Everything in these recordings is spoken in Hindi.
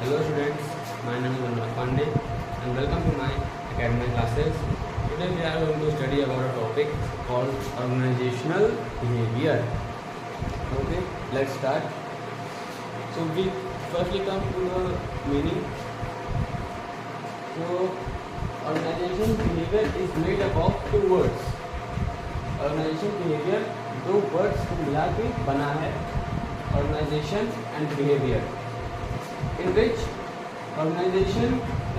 Hello students, my name is Anurag Pandey and welcome to my academic classes. Today we are going to study about a topic called organizational behavior. Okay, let's start. So we firstly come to the meaning. So organization behavior is made up of two words. Organization behavior दो वर्ड्स को मिला के बना है, organization and behavior, in which organization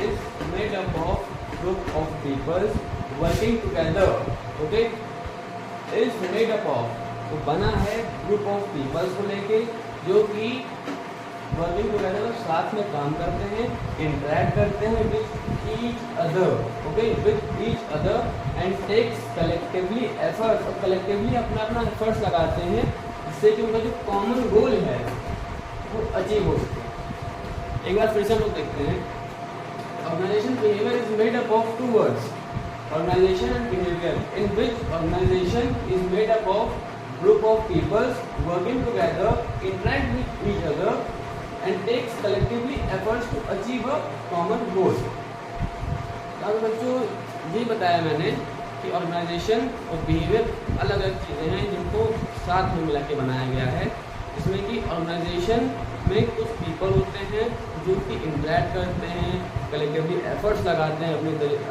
is made up of group of people working together. Okay, is made up of, तो बना है group of people को लेके जो कि वर्किंग टुगेदर साथ में काम करते हैं, इंटरेक्ट करते हैं with each other, okay, with each other and takes collectively efforts, और कलेक्टिवली अपना अपना एफर्ट्स लगाते हैं जिससे कि उनका जो कॉमन गोल है वो अचीव हो सके। एक बार फिर से हम लोग देखते हैं, organisation behaviour is made up of two words, organisation and behaviour, in which organisation is made up of group of peoples working together, interact with each other and takes collectively efforts to achieve a common goal। अब बच्चों ये बताया मैंने कि ऑर्गेनाइजेशन और बिहेवियर अलग अलग चीज़ें हैं जिनको साथ में मिला के बनाया गया है, जिसमें कि ऑर्गेनाइजेशन में कुछ पीपल होते हैं जो कि इंटरेक्ट करते हैं, कलेक्टिवली एफर्ट्स लगाते हैं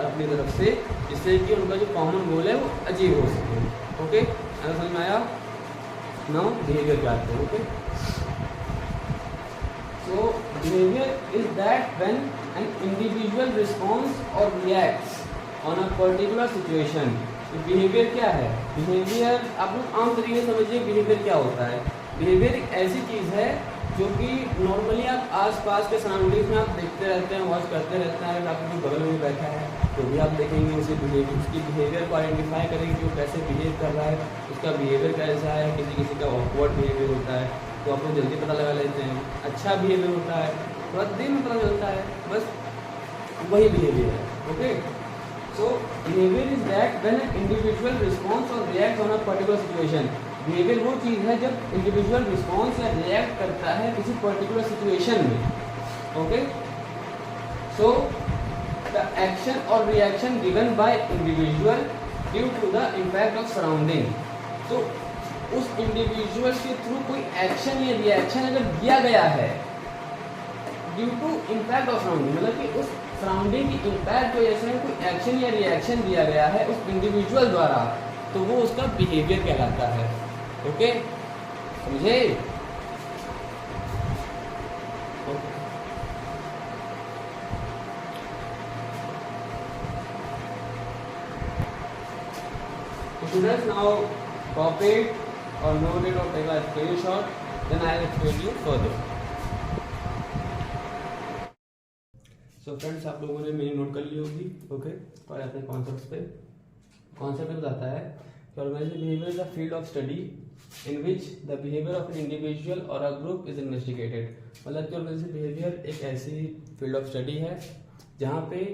अपनी तरफ से, जिससे कि उनका जो कॉमन गोल है वो अचीव हो सके। ओके, समझ में आया? नाउ बिहेवियर क्या आते हैं? Okay, so behavior is that when an individual responds or reacts on a particular situation। तो behavior क्या है? behavior आप लोग आम तरीके से समझिए behavior क्या होता है। behavior एक ऐसी चीज़ है जो कि नॉर्मली आप आसपास के सराउंडिंग्स में आप देखते रहते हैं, वॉच करते रहते हैं। अगर आपके बगल में बैठा है तो भी आप देखेंगे उसे बिहेवियर, उसकी बिहेवियर को आइडेंटिफाई करेंगे कि वो कैसे बिहेव कर रहा है, उसका बिहेवियर कैसा है। किसी किसी का ऑकवर्ड बिहेवियर होता है तो आप लोग जल्दी पता लगा लेते हैं, अच्छा बिहेवियर होता है थोड़ा देर में पता चलता है, बस वही बिहेवियर है। Okay, so behaviour is that when an individual response और react on a particular situation. Behaviour वो चीज़ है जब इंडिविजुअल रिस्पॉन्स या रिएक्ट करता है किसी पर्टिकुलर सिचुएशन में। ओके, सो द एक्शन और reaction given by individual due to the impact of surrounding. तो उस इंडिविजुअल के थ्रू कोई एक्शन या रिएक्शन अगर दिया गया है due to impact of surrounding, मतलब कि उस सराउंडिंग की इम्पैक्ट की वजह से कोई एक्शन या रिएक्शन दिया गया है उस इंडिविजुअल द्वारा, तो वो उसका बिहेवियर कहलाता है। ओके, समझे? Students, now copy it or note it or take a screenshot, then I will explain you further। So friends, आप लोगों ने मेरी नोट कर ली होगी। ओके, और अपने कॉन्सेप्ट्स पे कॉन्सेप्ट बताता है कि organisation behaviour is a field of study in which the behaviour of an individual और अ ग्रुप इज इन्वेस्टिगेटेड। मतलब कि ऑर्गेनाइजेशन बिहेवियर एक ऐसी फील्ड ऑफ स्टडी है जहाँ पे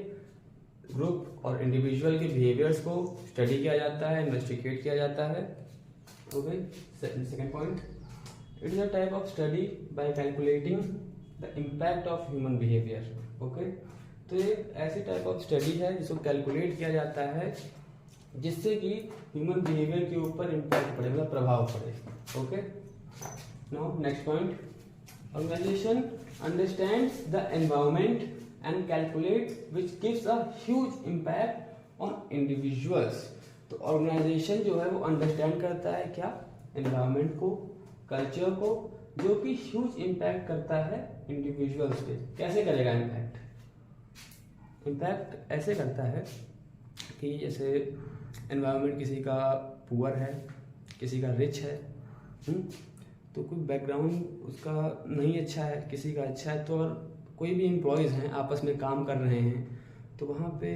ग्रुप और इंडिविजुअल के बिहेवियर्स को स्टडी किया जाता है, इन्वेस्टिगेट किया जाता है। Okay, second point, it is a type of study bye calculating the impact of human behaviour. Okay, तो ये ऐसी टाइप ऑफ स्टडी है जिसको कैलकुलेट किया जाता है जिससे कि ह्यूमन बिहेवियर के ऊपर इम्पैक्ट पड़े, मतलब प्रभाव पड़े। Okay, now next point, organisation understands the environment and calculate which gives a huge impact on individuals। तो ऑर्गेनाइजेशन जो है वो अंडरस्टैंड करता है क्या? एनवायरनमेंट को, कल्चर को, जो कि ह्यूज इम्पैक्ट करता है इंडिविजुअल्स पे। कैसे करेगा इम्पैक्ट? इम्पैक्ट ऐसे करता है कि जैसे एनवायरनमेंट किसी का पुअर है, किसी का रिच है, तो कोई बैकग्राउंड उसका नहीं अच्छा है, किसी का अच्छा है, तो और कोई भी एम्प्लॉयज़ हैं आपस में काम कर रहे हैं तो वहाँ पे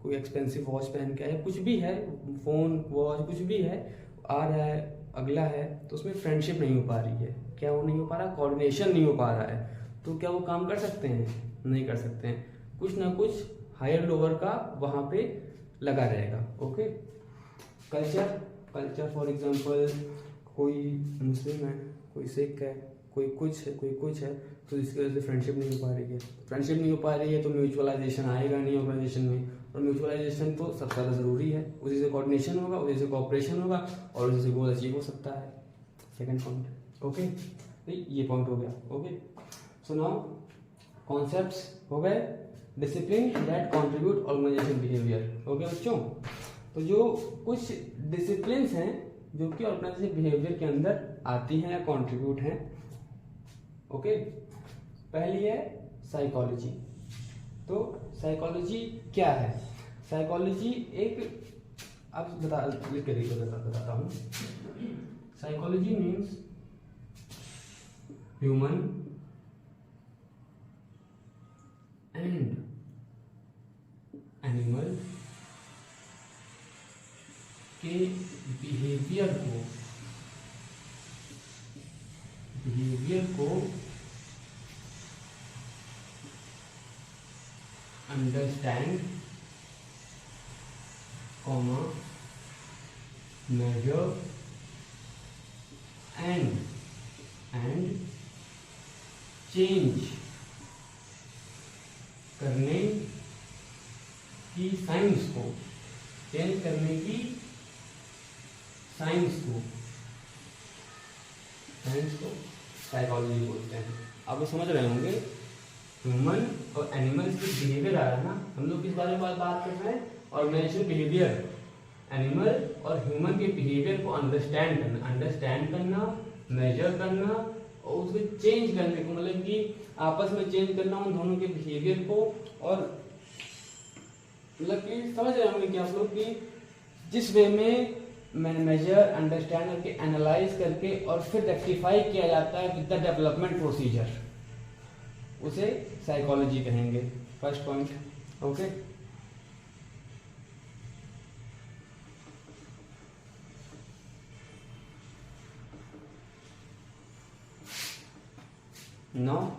कोई एक्सपेंसिव वॉच पहन के या कुछ भी है, फ़ोन वॉच कुछ भी है, आ रहा है अगला है, तो उसमें फ्रेंडशिप नहीं हो पा रही है। क्या वो नहीं हो पा रहा? कोऑर्डिनेशन नहीं हो पा रहा है। तो क्या वो काम कर सकते हैं? नहीं कर सकते हैं। कुछ ना कुछ हायर लोअर का वहाँ पे लगा रहेगा। ओके, कल्चर फॉर एग्जांपल, कोई मुस्लिम है, कोई सिख है, कोई कुछ है, कोई कुछ है, तो इसकी वजह से फ्रेंडशिप नहीं हो पा रही है। फ्रेंडशिप नहीं हो पा रही है तो म्यूचुअलाइजेशन आएगा नहीं ऑर्गेनाइजेशन में, और म्यूचुअलाइजेशन तो सबसे ज़्यादा ज़रूरी है। उसी से कोऑर्डिनेशन होगा, उसी से कोऑपरेशन होगा, और उसी से गोल अचीव हो सकता है। Second point. ओके, ये पॉइंट हो गया। ओके, सो नाउ कॉन्सेप्ट्स हो गए। Discipline that contribute organisation behaviour. Okay बच्चों, तो जो कुछ डिसिप्लिन्स हैं जो कि ऑर्गेनाइजेशन बिहेवियर के अंदर आती हैं या कंट्रीब्यूट हैं। ओके, पहली है साइकोलॉजी। तो साइकोलॉजी क्या है? साइकोलॉजी एक, आप लिख के देखो, बताता हूँ। Psychology means human and animal के बिहेवियर को अंडरस्टैंड, मेजर एंड चेंज करने की साइंस को, साइकोलॉजी बोलते हैं। आप लोग समझ रहे होंगे, ह्यूमन और एनिमल्स के बिहेवियर आ रहा है ना, हम लोग किस बारे में बात कर रहे हैं? Organisation behaviour. एनिमल और ह्यूमन के बिहेवियर को अंडरस्टैंड करना, मेजर करना और उसको चेंज करने को, मतलब कि आपस में चेंज करना उन दोनों के बिहेवियर को। और मतलब कि समझ रहे होंगे कि आप लोग कि जिस वे में मेजर, अंडरस्टैंड करके, एनालाइज करके और फिर रेक्टिफाई किया जाता है विद द डेवलपमेंट प्रोसीजर, उसे साइकोलॉजी कहेंगे। First point. Okay, now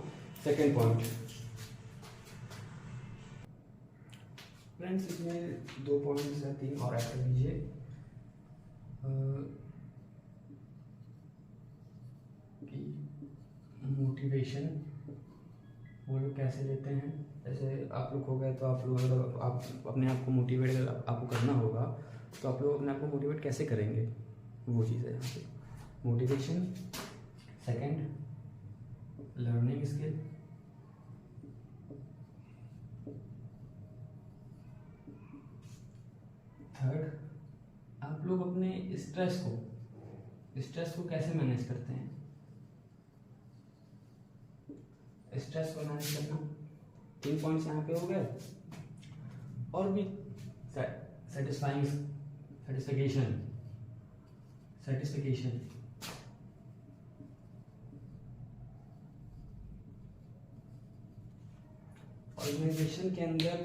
second point. Friends, इसमें 2 पॉइंट्स हैं, 3 और ऐड कर लीजिए। कि मोटिवेशन वो लोग कैसे लेते हैं। जैसे आप लोग हो गए तो आप लोग, अगर आप अपने आप को मोटिवेट आपको करना होगा तो आप लोग अपने आप को मोटिवेट कैसे करेंगे, वो चीज़ है यहाँ पे। Motivation. Second, learning skill. Third, आप लोग अपने स्ट्रेस को कैसे मैनेज करते हैं। स्ट्रेस को मैनेज करना, 3 पॉइंट्स यहाँ पे हो गए। और भी सेटिस्फिकेशन। ऑर्गेनाइजेशन के अंदर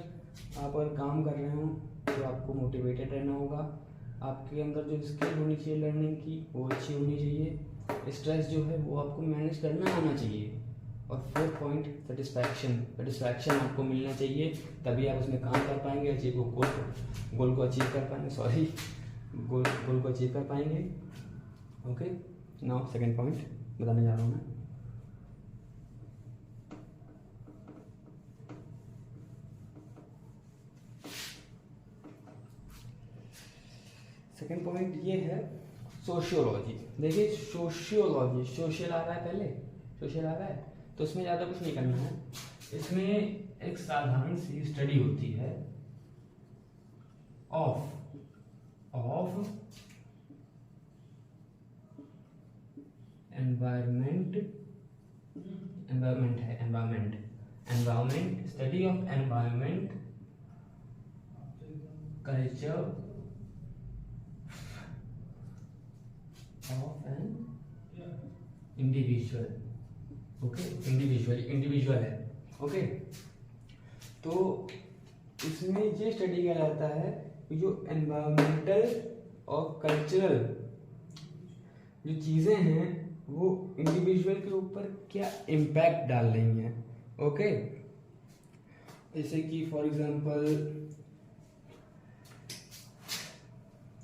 आप अगर काम कर रहे हो तो आपको मोटिवेटेड रहना होगा। आपके अंदर जो स्किल होनी चाहिए लर्निंग की, वो अच्छी होनी चाहिए। स्ट्रेस जो है वो आपको मैनेज करना आना चाहिए। और 4th पॉइंट, सेटिस्फैक्शन आपको मिलना चाहिए, तभी आप उसमें काम कर पाएंगे, गोल को अचीव कर पाएंगे। गोल को अचीव कर पाएंगे। ओके, नाउ सेकंड पॉइंट बताने जा रहा हूँ मैं। सेकंड पॉइंट ये है सोशियोलॉजी। देखिए, सोशल आ रहा है, पहले सोशल आ रहा है, तो इसमें ज़्यादा कुछ नहीं करना है। इसमें एक साधारण सी स्टडी होती है of environment, study of environment, culture of an individual. Okay, individual है। ओके, तो इसमें ये स्टडी किया जाता है कि जो एनवायरमेंटल और कल्चरल जो चीज़ें हैं वो इंडिविजुअल के ऊपर क्या इम्पैक्ट डाल रही हैं। ओके, जैसे कि फॉर एग्जांपल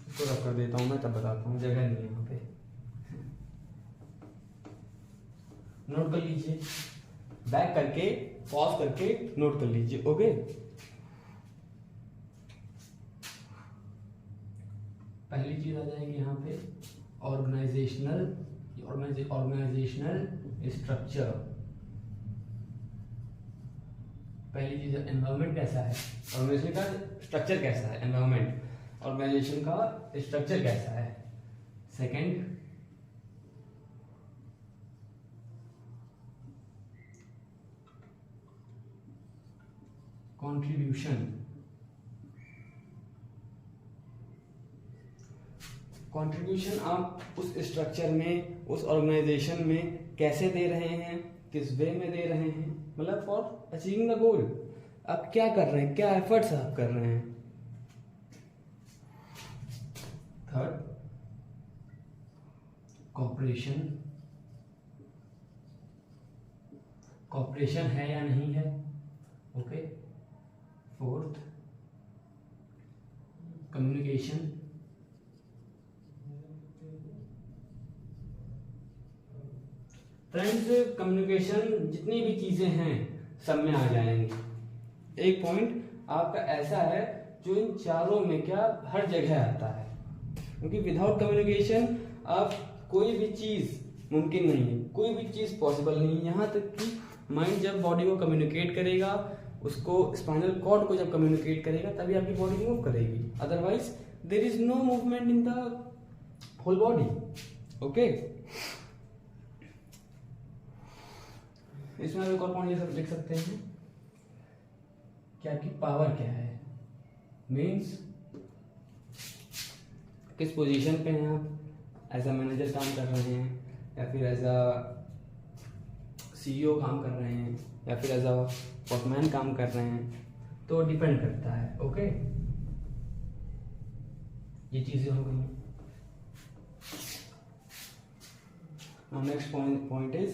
इसको रख कर देता हूँ मैं, तब बताता हूँ, जगह नहीं है यहाँ पे। नोट कर लीजिए, बैक करके पॉज करके नोट कर लीजिए। ओके, पहली चीज आ जाएगी यहाँ पे ऑर्गेनाइजेशनल स्ट्रक्चर। पहली चीज एनवायरनमेंट कैसा है, ऑर्गेनाइजेशन का स्ट्रक्चर कैसा है, एनवायरनमेंट ऑर्गेनाइजेशन का स्ट्रक्चर कैसा है। सेकंड, कंट्रीब्यूशन आप उस स्ट्रक्चर में, उस ऑर्गेनाइजेशन में कैसे दे रहे हैं, किस वे में दे रहे हैं, मतलब फॉर अचीविंग द गोल आप क्या कर रहे हैं, क्या एफर्ट्स आप कर रहे हैं। थर्ड, कॉपरेशन है या नहीं है। Okay, fourth, communication. Friends, communication जितनी भी चीजें हैं सब में आ जाएंगी। एक पॉइंट आपका ऐसा है जो इन चारों में क्या हर जगह आता है, क्योंकि विदाउट कम्युनिकेशन आप कोई भी चीज मुमकिन नहीं है, कोई भी चीज पॉसिबल नहीं है। यहाँ तक कि माइंड जब बॉडी को कम्युनिकेट करेगा, उसको स्पाइनल कॉर्ड को जब कम्युनिकेट करेगा तभी आपकी बॉडी मूव करेगी, otherwise there is no movement in the whole body. Okay, इसमें एक और पॉइंट ये सब लिख सकते हैं कि आपकी पावर क्या है, मीन्स किस पोजीशन पे हैं आप, एज अ मैनेजर काम कर रहे हैं या फिर एज अ CEO काम कर रहे हैं या फिर एज अ वर्कमैन काम कर रहे हैं, तो डिपेंड करता है। ओके, ये चीजें हो गई। Next point is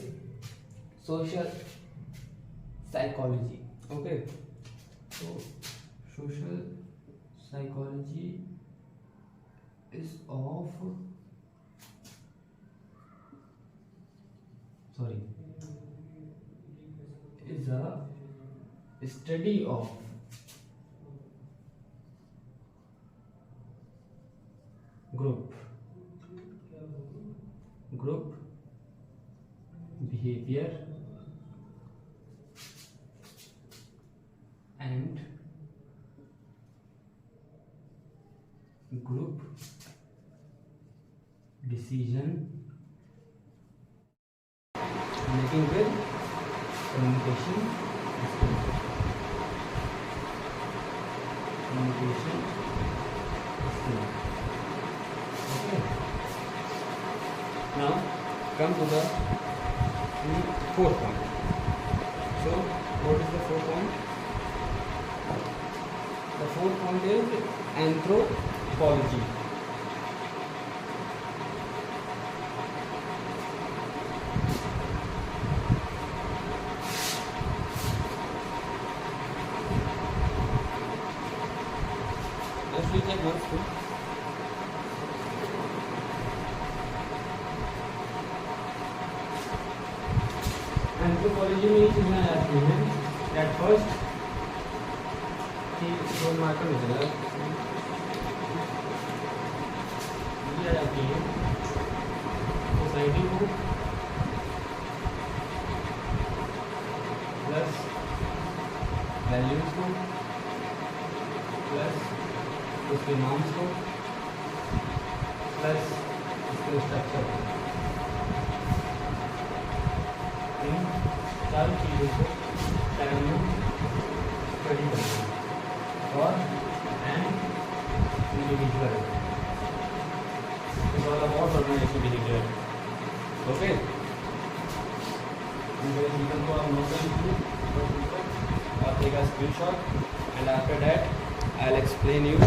social psychology. Okay, तो social psychology is a study of group behavior and group decision making with communication skills. Okay. Now come to the fourth point. So what is the fourth point? The fourth point is anthropology. Let's read that once too. Anthropology में ये चीज़ें आ जाती हैं। एट फर्स्ट कि जो मार्कर मिलेगा ये आ जाती है सोसाइटी को प्लस वैल्यूज को प्लस उसके नॉर्म्स को प्लस उसके स्ट्रक्चर को, इन चारों चीज़ों को टाइम में स्टडी करना और and individual is all about organisation behaviour. Okay, जीवन को आप नोट कर लीजिए, आप take a screenshot and after that I will explain you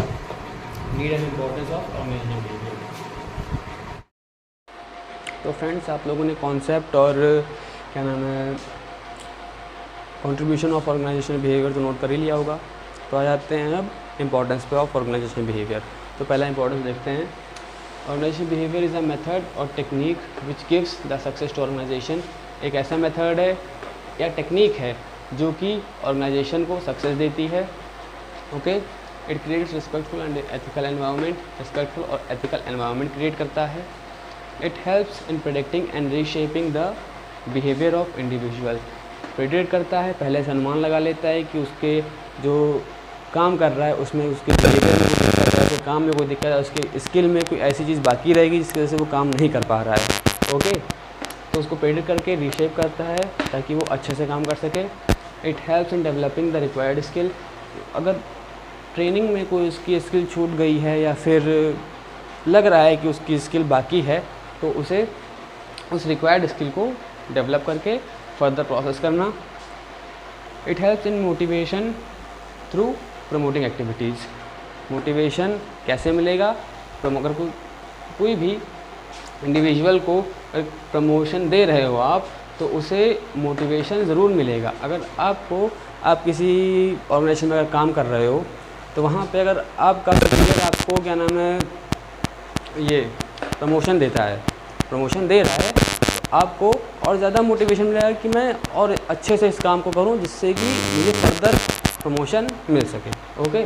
need and importance of organisation behaviour. तो फ्रेंड्स, आप लोगों ने कॉन्सेप्ट और क्या नाम है कंट्रीब्यूशन ऑफ ऑर्गेनाइजेशन बिहेवियर तो नोट कर ही लिया होगा। तो आ जाते हैं अब इम्पोर्टेंस पे ऑफ ऑर्गेनाइजेशन बिहेवियर। तो पहला इंपॉर्टेंस देखते हैं। Organisation behaviour is a method और technique which gives the success to organisation एक ऐसा मेथड है या टेक्निक है जो कि ऑर्गेनाइजेशन को सक्सेस देती है। Okay, it creates respectful and ethical environment, respectful और एथिकल एनवायरनमेंट क्रिएट करता है। It helps in predicting and reshaping the behaviour of individual. Predict करता है, पहले से अनुमान लगा लेता है कि उसके जो काम कर रहा है उसमें उसके बिहेवियर में कोई दिक्कत है, उसके काम में कोई दिक्कत है, उसके स्किल में कोई ऐसी चीज़ बाकी रहेगी जिसकी वजह से वो काम नहीं कर पा रहा है। ओके, तो उसको प्रेडिक्ट करके रीशेप करता है ताकि वो अच्छे से काम कर सके। It helps in developing the required skill. अगर ट्रेनिंग में कोई उसकी स्किल छूट गई है या फिर लग रहा है कि उसकी स्किल बाकी है तो उसे उस रिक्वायर्ड स्किल को डेवलप करके फर्दर प्रोसेस करना। It helps in motivation through promoting activities. Motivation कैसे मिलेगा? अगर कोई भी इंडिविजुअल को प्रमोशन दे रहे हो आप तो उसे मोटिवेशन ज़रूर मिलेगा। अगर आप किसी ऑर्गेनाइजेशन में अगर काम कर रहे हो तो वहाँ पे अगर आपका सुपीरियर आपको क्या नाम है ये प्रमोशन देता है, प्रमोशन दे रहा है, तो आपको और ज़्यादा मोटिवेशन मिलेगा कि मैं और अच्छे से इस काम को करूँ जिससे कि मुझे फर्दर प्रमोशन मिल सके। Okay,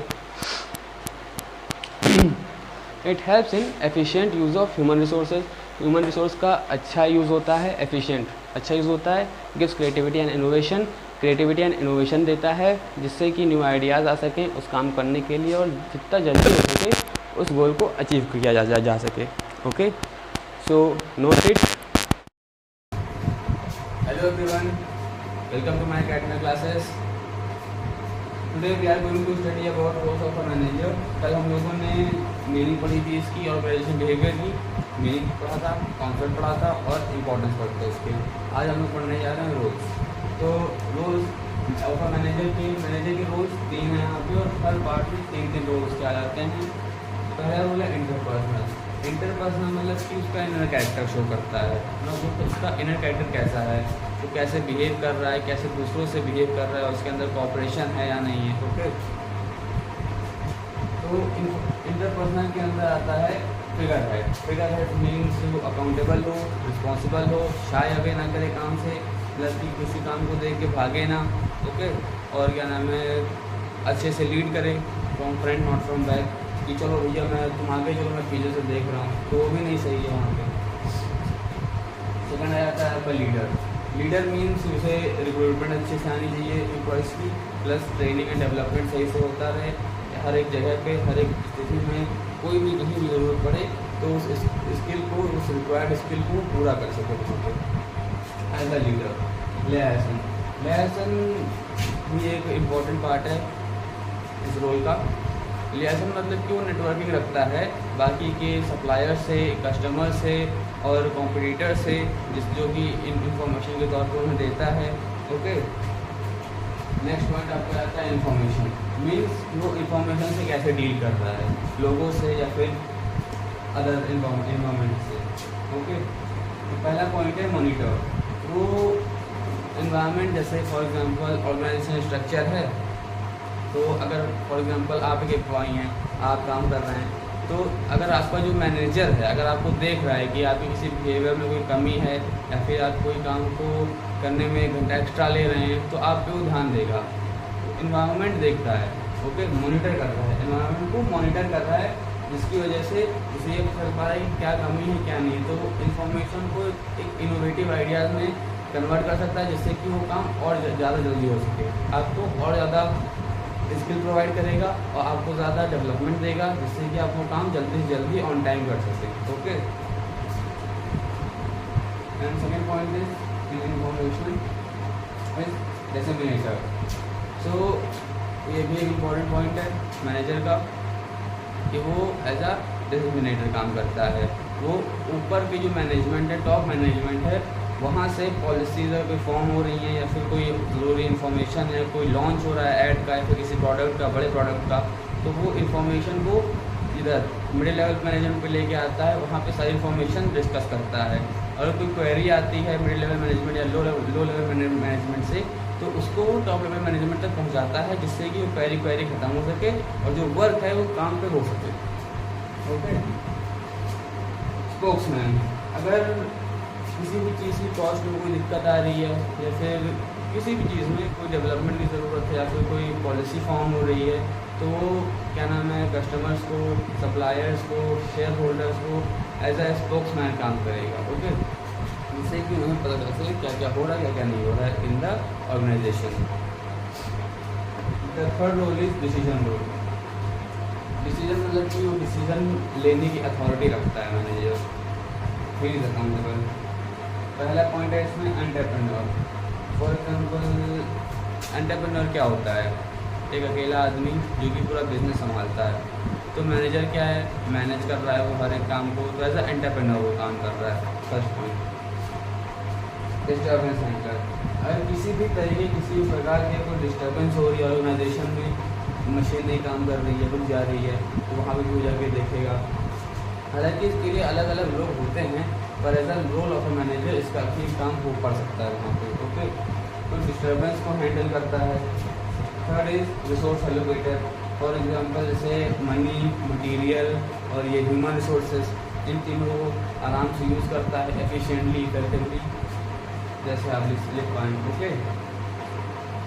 it helps in efficient use of human resources. Human resource का अच्छा यूज़ होता है, एफिशिएंट अच्छा यूज़ होता है। Gives creativity and innovation. Creativity and innovation देता है जिससे कि न्यू आइडियाज़ आ सकें उस काम करने के लिए और जितना जल्दी हो सके उस गोल को अचीव किया जा सके। Okay, so note it. Hello everyone, welcome to my academy classes. Today we are going to study about roles of a manager. कल हम लोगों ने मीनिंग पढ़ी थी इसकी, ऑर्गेनाइजेशन बिहेवियर की मीनिंग पढ़ा था, कॉन्सेप्ट पढ़ा था और इम्पोर्टेंस पढ़ते हैं इसके। आज हम लोग पढ़ने जा रहे हैं रोल्स। तो रोल्स ऑफ अ मैनेजर के रोल्स 3 हैं यहाँ पे और हर पार्ट में 3 रोल्स क्या जाते हैं। पहला रोल है इंटरपर्सनल। इंटरपर्सनल मतलब कि उसका इनर कैरेक्टर शो करता है, मतलब उसका इनर कैरेक्टर कैसा है, तो कैसे बिहेव कर रहा है, कैसे दूसरों से बिहेव कर रहा है, उसके अंदर कोऑपरेशन है या नहीं है। ओके, तो इंटरपर्सनल के अंदर आता है figure head. Figure head means वो अकाउंटेबल हो, रिस्पॉन्सिबल हो, शाय अवे ना करे काम से, प्लस कि किसी काम को देख के भागे ना। ओके, और क्या नाम है अच्छे से लीड करे, from front not from back, कि चलो भैया तुम आगे चलो मैं पीछे से देख रहा हूँ, तो वो भी नहीं सही है वहाँ पे। सेकंड आ जाता है आपका लीडर। लीडर मीन्स उसे रिक्रूटमेंट अच्छे से आनी चाहिए एम्प्लॉयज़ की, प्लस ट्रेनिंग एंड डेवलपमेंट सही से होता रहे हर एक जगह पे, हर एक स्थिति में कोई भी कहीं भी ज़रूरत पड़े तो उस स्किल को, उस रिक्वायर्ड स्किल को पूरा कर सके वहाँ पे एज अ लीडर। लियाज़न भी एक इम्पॉर्टेंट पार्ट है इस रोल का। लियाज़न मतलब कि वो नेटवर्किंग रखता है बाकी के सप्लायर से, कस्टमर से और कॉम्पिटिटर से, जो कि इंफॉर्मेशन के तौर पर उन्हें देता है। ओके, नेक्स्ट पॉइंट आपका आता है इंफॉर्मेशन। मीन्स वो इंफॉर्मेशन से कैसे डील कर रहा है, लोगों से या फिर अदर इन्वायरमेंट से। ओके, तो पहला पॉइंट है मॉनिटर। वो इन्वायरमेंट जैसे फॉर एग्जांपल ऑर्गेनाइजेशन स्ट्रक्चर है, तो अगर फॉर एग्जांपल आप एक एम्प्लॉई हैं, आप काम कर रहे हैं, तो अगर आपका जो मैनेजर है अगर आपको देख रहा है कि आपके किसी बिहेवियर में कोई कमी है या फिर आप कोई काम को करने में 1 घंटा एक्स्ट्रा ले रहे हैं तो आप पे वो ध्यान देगा। इन्वायरमेंट देखता है, ओके, मॉनिटर कर रहा है, इन्वायरमेंट को मॉनिटर कर रहा है, जिसकी वजह से उसे ये पता चल पा रहा है कि क्या कमी है क्या नहीं। तो इन्फॉर्मेशन को एक इनोवेटिव आइडियाज़ में कन्वर्ट कर सकता है जिससे कि वो काम और ज़्यादा जल्दी हो सके, आपको और ज़्यादा स्किल प्रोवाइड करेगा और आपको ज़्यादा डेवलपमेंट देगा जिससे कि आप वो काम जल्दी से जल्दी ऑन टाइम कर सकें। Okay, and second point is information disseminator. So ये भी एक इम्पॉर्टेंट पॉइंट है मैनेजर का कि वो एज अ डिसेमिनेटर काम करता है। वो ऊपर की जो मैनेजमेंट है, टॉप मैनेजमेंट है, वहाँ से पॉलिसीज़ अगर कोई फॉर्म हो रही हैं या फिर कोई ज़रूरी इन्फॉर्मेशन है, कोई लॉन्च हो रहा है ऐड का या फिर किसी प्रोडक्ट का, बड़े प्रोडक्ट का, तो वो इन्फॉर्मेशन को इधर मिडिल लेवल मैनेजमेंट पे लेके आता है, वहाँ पे सारी इन्फॉर्मेशन डिस्कस करता है। और कोई क्वेरी आती है मिडिल लेवल मैनेजमेंट या लो लेवल मैनेजमेंट से, तो उसको टॉप लेवल मैनेजमेंट तक पहुँचाता है जिससे कि वो क्वेरी ख़त्म हो सके और जो वर्क है वो काम पे हो सके। Okay, spokesman. अगर किसी भी चीज़ की कॉस्ट में कोई दिक्कत आ रही है या फिर किसी भी चीज़ में कोई डेवलपमेंट की ज़रूरत है या फिर कोई पॉलिसी फॉर्म हो रही है, तो वो क्या नाम है कस्टमर्स को, सप्लायर्स को, शेयर होल्डर्स को एज अ स्पोक्समैन काम करेगा। ओके, जिससे कि उन्हें पता चल सके क्या क्या हो रहा है, क्या क्या नहीं हो रहा है in the organisation. The third role is decision role. Decision मतलब कि वो डिसीजन लेने की अथॉरिटी रखता है मैनेजर। He is accountable. पहला पॉइंट है इसमें एंटरप्रेन्योर। फॉर एग्जाम्पल एंटरप्रेन्योर क्या होता है? एक अकेला आदमी जो कि पूरा बिजनेस संभालता है। तो मैनेजर क्या है? मैनेज कर रहा है वो हर एक काम को, तो एज अ एंटरप्रेन्योर वो काम कर रहा है। First point. Disturbance handler. अगर किसी भी तरीके किसी भी प्रकार की कोई डिस्टर्बेंस हो रही है ऑर्गेनाइजेशन में, मशीन नहीं काम कर रही है, रुक जा रही है, तो वहाँ भी कोई जाके देखेगा। हालांकि इसके लिए अलग अलग लोग होते हैं, पर as a role of a manager इसका भी काम हो पड़ सकता है वहाँ पे। ओके, तो डिस्टर्बेंस को हैंडल करता है। Third is resource allocator. For example जैसे मनी, मटेरियल और ये ह्यूमन रिसोर्सेज, इन तीनों को आराम से यूज़ करता है एफिशिएंटली, इफेक्टिवली, जैसे आप लिख पाएँ। ओके,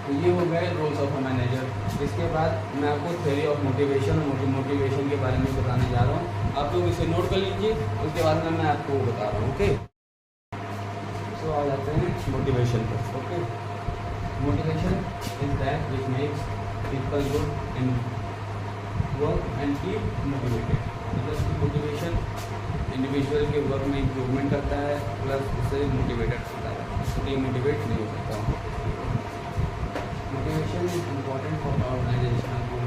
तो ये हो गए रोल्स ऑफ अ मैनेजर। इसके बाद मैं आपको थ्योरी ऑफ मोटिवेशन और मोटिवेशन के बारे में बताने जा रहा हूँ। आप लोग इसे नोट कर लीजिए, उसके बाद में मैं आपको बता रहा हूँ। ओके, तो आ जाते हैं मोटिवेशन पर। Okay, motivation is that which makes people good in work and keep motivated. मतलब कि मोटिवेशन इंडिविजुअल के वर्क में इम्प्रूवमेंट करता है, प्लस उससे मोटिवेटेड करता है, डीमोटिवेट नहीं हो सकता। Motivation is important for organisational goal.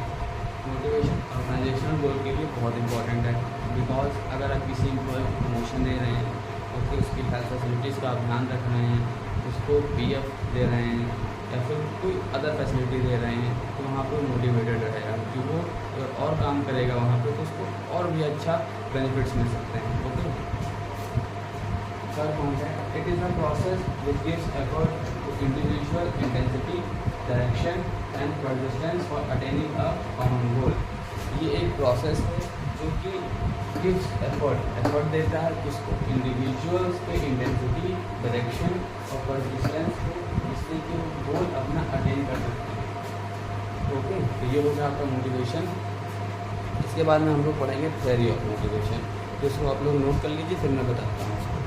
Motivation organisational goal के लिए बहुत इंपॉर्टेंट है, बिकॉज अगर आप किसी एम्प्लॉय को प्रमोशन दे रहे हैं, ओके, उसकी हेल्थ फैसिलिटीज़ का आप ध्यान रख रहे हैं, उसको पीएफ दे रहे हैं या फिर कोई अदर फैसिलिटी दे रहे हैं, तो वहाँ पर मोटिवेटेड रहेगा कि वो अगर और काम करेगा वहाँ पे, तो उसको और भी अच्छा बेनिफिट्स मिल सकते हैं। ओके, थर्ड पॉइंट है it is a process which gives effort to individual intensity, direction and persistence for attaining a common goal. ये एक प्रोसेस है जो कि गिव्स एफर्ट देता है किसको? इंडिविजुअल्स के इंटेंसिटी, डायरेक्शन और परसिस्टेंस को, जिससे कि वो गोल अपना अटेन कर सकते हैं। ओके, तो ये हो गया आपका मोटिवेशन। इसके बाद में हम लोग पढ़ेंगे थ्योरी ऑफ मोटिवेशन, तो इसको आप लोग नोट कर लीजिए, फिर मैं बताता हूँ उसको।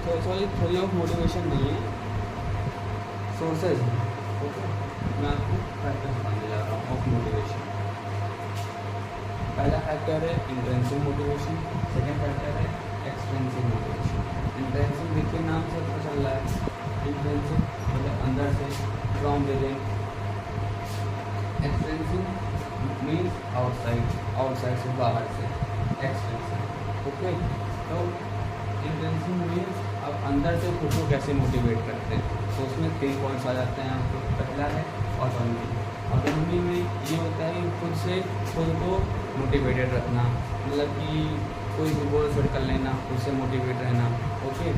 तो सॉरी, थ्योरी ऑफ मोटिवेशन नहीं है, सोर्सेज हैं। ओके, मैं आपको फैक्टर बताने जा रहा हूँ ऑफ मोटिवेशन। पहला फैक्टर है इंट्रिंसिक मोटिवेशन, सेकेंड फैक्टर है एक्सट्रिंसिक मोटिवेशन। इंट्रिंसिक देखिए नाम से पता चल रहा है, इंट्रिंसिक मतलब अंदर से, from within. Extrinsic means outside से, बाहर से, एक्सट्रिंसिक। ओके, तो इंट्रिंसिक मीन्स आप अंदर से खुद को कैसे मोटिवेट करते हैं, तो उसमें 3 पॉइंट्स आ जाते हैं आपको। पहला है ऑटोनॉमी। ऑटोनॉमी में ये होता है खुद से खुद को मोटिवेटेड रखना, मतलब कि कोई भी गोल सेट कर लेना, उससे मोटिवेट रहना। ओके,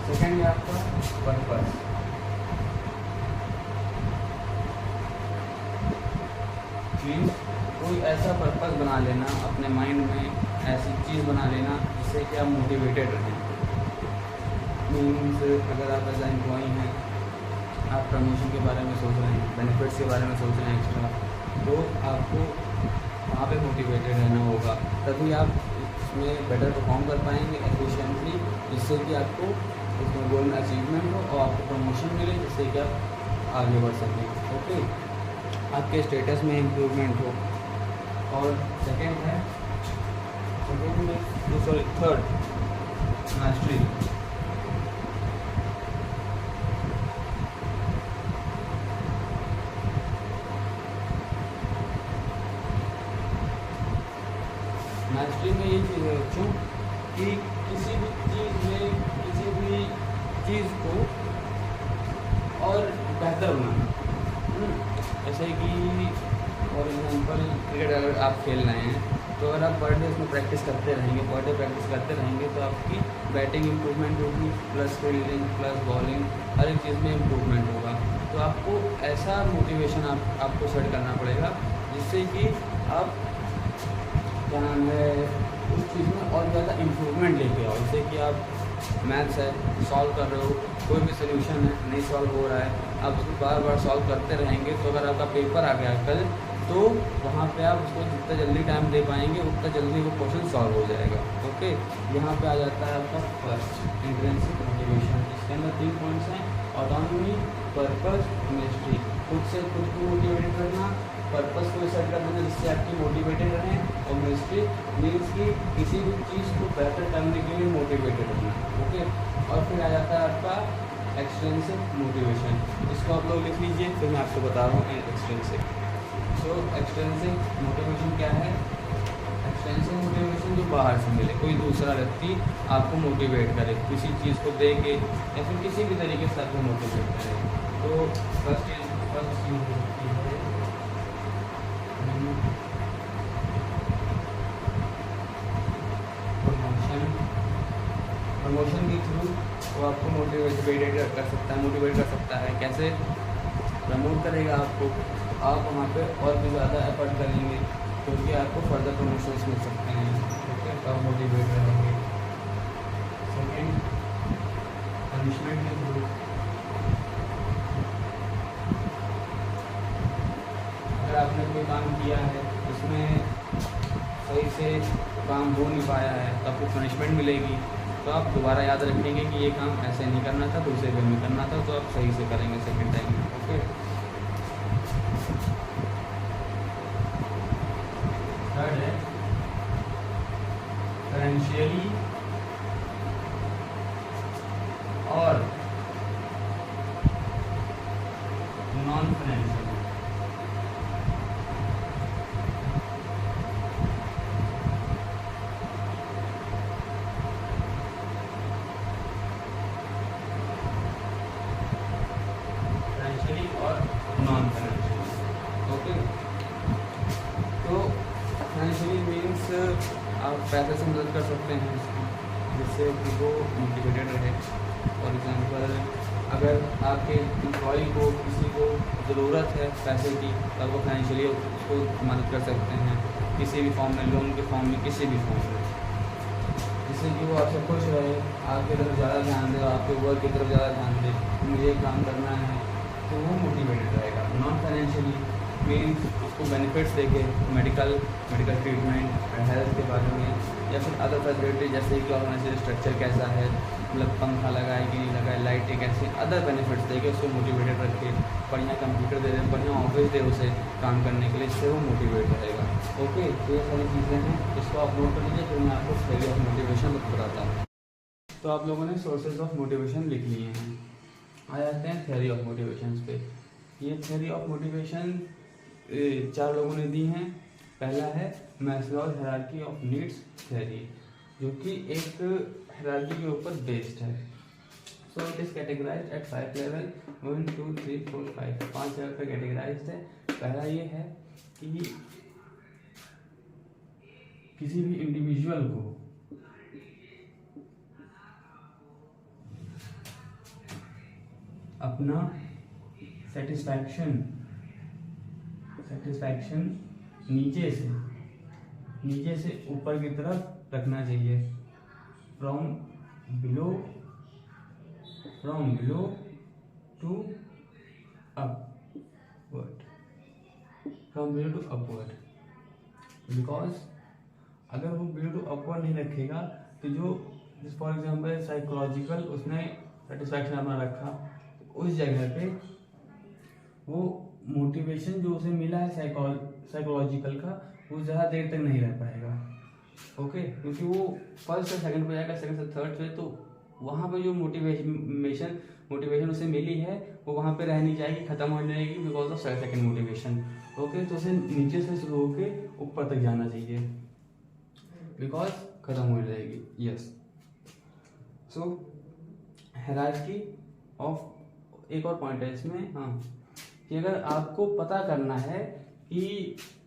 सेकेंड है आपका पर्पस। मीन्स कोई ऐसा पर्पस बना लेना अपने माइंड में, ऐसी चीज़ बना लेना जिससे कि आप मोटिवेटेड रहें। मीन्स अगर आप एज एम्प्लॉई हैं, आप प्रमोशन के बारे में सोच रहे हैं, बेनिफिट्स के बारे में सोच रहे हैं एक्स्ट्रा, तो आपको वहाँ पे मोटिवेटेड रहना होगा, तभी आप इसमें बेटर परफॉर्म कर पाएंगे एफिशिएंटली, जिससे कि आपको उसमें गोल में अचीवमेंट हो और आपको प्रमोशन मिले, जिससे कि आप आगे बढ़ सकें। ओके, आपके स्टेटस में इम्प्रूवमेंट हो। और थर्ड मास्टरी। मास्टरी में ये चीज़ है बच्चों कि किसी भी चीज़ को और बेहतर बनाना। जैसे कि फॉर एग्जांपल क्रिकेट अगर आप खेल रहे हैं, तो अगर आप पर डे उसमें प्रैक्टिस करते रहेंगे, तो आपकी बैटिंग इम्प्रूवमेंट होगी, प्लस फील्डिंग, प्लस बॉलिंग, हर एक चीज़ में इम्प्रूवमेंट होगा। तो आपको ऐसा मोटिवेशन आपको सेट करना पड़ेगा जिससे कि आप क्या नाम है उस चीज़ में और ज़्यादा इम्प्रूवमेंट लेके आओ। जैसे कि आप मैथ्स है सॉल्व कर रहे हो, कोई भी सोल्यूशन है नहीं सॉल्व हो रहा है, आप उसको बार बार सॉल्व करते रहेंगे, तो अगर आपका पेपर आ गया कल, तो वहाँ पे आप उसको जितना जल्दी टाइम दे पाएंगे उतना जल्दी वो क्वेश्चन सॉल्व हो जाएगा। ओके, यहाँ पे आ जाता है आपका फर्स्ट इंट्रिंसिक मोटिवेशन। इसके अंदर 3 पॉइंट्स हैं: ऑटोनॉमी, पर्पस, मिस्ट्री। खुद से खुद को मोटिवेटेड करना, पर्पस को सेट कर देना जिससे आपकी मोटिवेटेड रहें, और मिस्ट्री मीन्स कि किसी भी चीज़ को बेहतर करने के लिए मोटिवेटेड रहना। ओके, और फिर आ जाता है आपका एक्सट्रिंसिक मोटिवेशन। इसको आप लोग लिख लीजिए, फिर मैं आपको बता रहा हूँ एक्सट्रिंसिक। तो एक्सट्रिंसिक मोटिवेशन क्या है? एक्सट्रिंसिक मोटिवेशन जो बाहर से मिले, कोई दूसरा व्यक्ति आपको मोटिवेट करे, किसी चीज़ को दे के या फिर किसी भी तरीके से आपको मोटिवेट करे। तो फर्स्ट चीज़ है प्रमोशन। प्रमोशन के थ्रू वो आपको मोटिवेट कर सकता है। कैसे प्रमोट करेगा आपको? आप वहाँ पे और भी ज़्यादा एफर्ट करेंगे, क्योंकि आपको फर्दर प्रमोशंस मिल सकते हैं। ओके, तो आप मोटिवेट रहेंगे। सेकेंड, पनिशमेंट के थ्रू। अगर आपने कोई काम किया है उसमें सही से काम हो नहीं पाया है तो आपको पनिशमेंट मिलेगी, तो आप दोबारा याद रखेंगे कि ये काम ऐसे नहीं करना था, दूसरे वे में करना था, तो आप सही से करेंगे सेकेंड टाइम। ओके, थर्ड है फाइनेंशियली और नॉन फाइनेंशियल। फाइनेंशियली और नॉन फाइनेंशियली। ओके, तो फाइनेंशियली मीन्स आप पैसे से मदद कर सकते हैं उसकी, जिससे कि वो मोटिवेटेड रहे। फॉर एग्जांपल, अगर आपके एम्प्लॉय को किसी को ज़रूरत है पैसे की, तो आप वो फाइनेंशियली उसको मदद कर सकते हैं किसी भी फॉर्म में, लोन के फॉर्म में, किसी भी फॉर्म में, जिससे कि वो आपसे खुश रहे, आपकी तरफ ज़्यादा ध्यान दे, आपके वर्क की तरफ ज़्यादा ध्यान दे, मुझे काम करना है, तो वो मोटिवेटेड रहेगा। नॉन फाइनेंशियली मीन्स उसको बेनिफिट्स देके मेडिकल ट्रीटमेंट, हेल्थ के बारे में, या फिर अदर फैसिलिटी, जैसे कि ऑर्गेनाइजेशन स्ट्रक्चर कैसा है, मतलब पंखा लगाए कि नहीं लगाए, लाइटें कैसे, अदर बेनिफिट्स देके उसको मोटिवेटेड रखे, बढ़िया कंप्यूटर दे दे, बढ़िया ऑफिस दे उसे काम करने के लिए, इससे वो मोटिवेट रहेगा। ओके, तो ये सारी चीज़ें हैं, इसको आप नोट कर लीजिए, फिर मैं आपको थ्योरी ऑफ मोटिवेशन बताता हूँ। तो आप लोगों ने सोर्सेज ऑफ मोटिवेशन लिख लिए हैं, आ जाते हैं थ्योरी ऑफ मोटिवेशन पे। ये थ्योरी ऑफ मोटिवेशन 4 लोगों ने दी हैं। पहला है Maslow's hierarchy of needs theory, जो कि एक हायरार्की के ऊपर बेस्ड है। So it is categorised at 5 level, 1 2 3 4 5, 5 level पे कैटेगराइज्ड है। पहला ये है कि किसी भी इंडिविजुअल को अपना सेटिस्फैक्शन नीचे से ऊपर की तरफ रखना चाहिए। From below to upward, because अगर वो बिलो टू अपवर्ड नहीं रखेगा तो जो फॉर एग्जाम्पल साइकोलॉजिकल उसने सेटिस्फैक्शन अपना रखा, तो उस जगह पे वो मोटिवेशन जो उसे मिला है साइकोलॉजिकल का, वो ज़्यादा देर तक नहीं रह पाएगा। ओके, क्योंकि वो फर्स्ट से सेकंड पे जाएगा, सेकंड से थर्ड पे, तो वहाँ पे जो मोटिवेशन उसे मिली है वो वहाँ पे रह नहीं जाएगी, खत्म हो जाएगी because of second motivation. Okay, तो उसे नीचे से शुरू होकर ऊपर तक जाना चाहिए, बिकॉज खत्म हो जाएगी। यस, सो हायरार्की ऑफ, एक और पॉइंट है इसमें, हाँ, कि अगर आपको पता करना है कि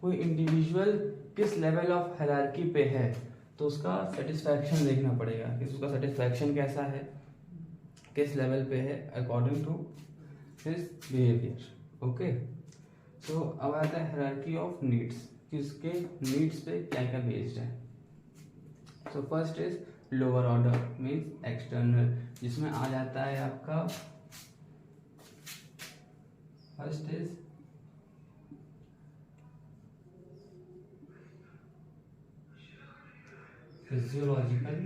कोई इंडिविजुअल किस लेवल ऑफ हायरार्की पे है, तो उसका सेटिस्फैक्शन देखना पड़ेगा कि उसका सेटिस्फैक्शन कैसा है, किस लेवल पे है according to his behaviour. Okay, so अब आता है हायरार्की ऑफ नीड्स, कि उसके नीड्स पे क्या क्या बेस्ड है। So first is lower order means external, जिसमें आ जाता है आपका first is physiological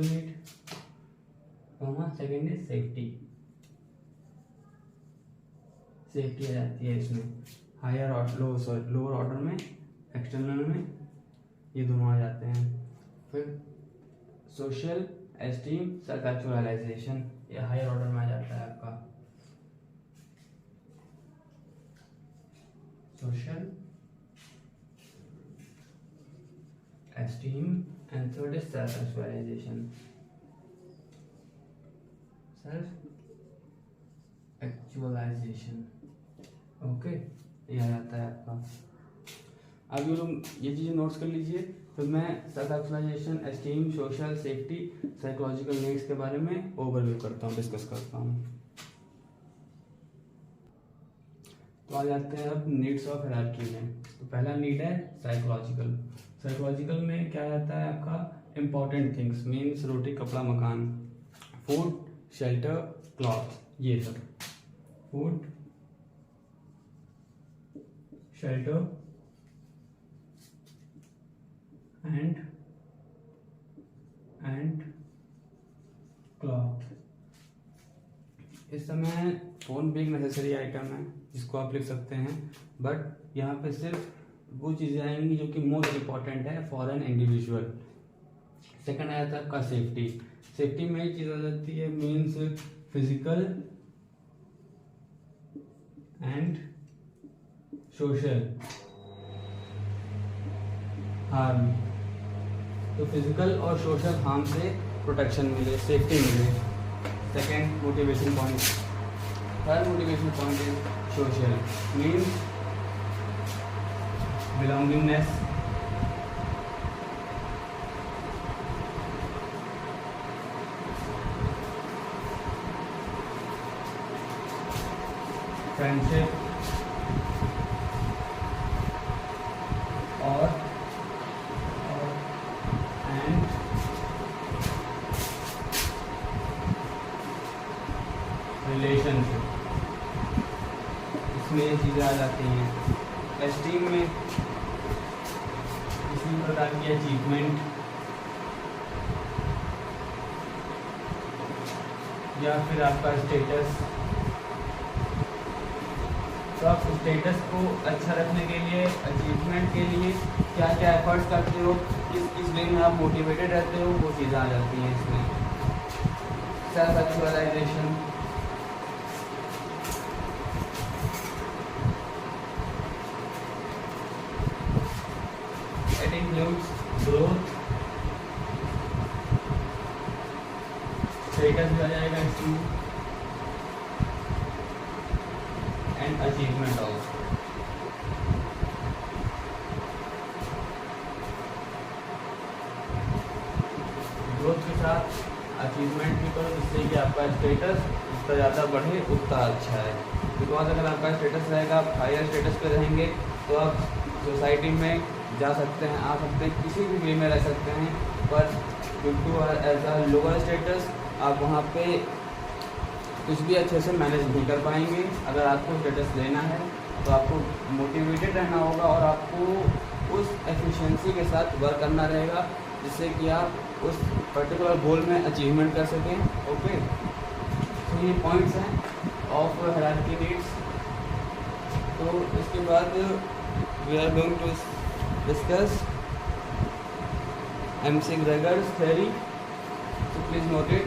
need, second is safety आ जाती है इसमें, हायर लोअर ऑर्डर में एक्सटर्नल में ये दोनों आ जाते हैं। फिर सोशल एस्टीम सेल्फ एक्चुअलाइजेशन ये हायर ऑर्डर में आ जाता है आपका, social esteem and third is self actualization, okay ये आ जाता है आपका। अब ये लोग ये चीज़ें नोट्स कर लीजिए, फिर मैं self actualisation, esteem, social, safety, psychological needs के बारे में ओवरव्यू करता हूँ, डिस्कस करता हूँ। तो आ जाते हैं अब नीड्स ऑफ हायरार्की में। तो पहला नीड है साइकोलॉजिकल। साइकोलॉजिकल में क्या आता है आपका इम्पॉर्टेंट थिंग्स मीन्स रोटी कपड़ा मकान, फूड शेल्टर क्लॉथ, ये सब फूड शेल्टर एंड क्लॉथ। इस समय फोन भी एक नेसेसरी आइटम है जिसको आप लिख सकते हैं, बट यहाँ पे सिर्फ वो चीज़ें आएंगी जो कि मोस्ट इम्पॉर्टेंट है फॉर एन इंडिविजुअल। सेकंड आया था आपका सेफ्टी। सेफ्टी में एक चीज़ आ जाती है means physical and social harm, तो फिजिकल और सोशल हार्म से प्रोटेक्शन मिले, सेफ्टी मिले। Second motivation point. Third motivation point is social means belongingness, friendship और एंड रिलेशनशिप, इसमें ये चीज़ें आ जाती हैं। एस्टीम में किसी प्रकार की अचीवमेंट या फिर आपका स्टेटस, तो आप स्टेटस को अच्छा रखने के लिए, अचीवमेंट के लिए क्या क्या एफर्ट्स करते हो, किस वे में आप मोटिवेटेड रहते हो, वो चीज़ें आ जाती हैं इसमें। Self actualisation, it includes growth, status भी आ जाएगा इसमें एंड अचीवमेंट ऑल्सो। ग्रोथ के साथ अचीवमेंट भी करो जिससे कि आपका स्टेटस जितना ज़्यादा बढ़े उतना अच्छा है। बिकॉज अगर आपका स्टेटस रहेगा, आप हायर स्टेटस पे रहेंगे तो आप सोसाइटी में जा सकते हैं, आ सकते हैं, किसी भी वे में रह सकते हैं, पर due to as a lower status आप वहाँ पे कुछ भी अच्छे से मैनेज नहीं कर पाएंगे। अगर आपको स्टेटस लेना है तो आपको मोटिवेटेड रहना होगा और आपको उस एफिशिएंसी के साथ वर्क करना रहेगा जिससे कि आप उस पर्टिकुलर गोल में अचीवमेंट कर सकें। ओके, तो ये पॉइंट्स हैं ऑफ हायरार्की नीड्स। तो इसके बाद we are going to discuss MC Gregor's theory, so please note it.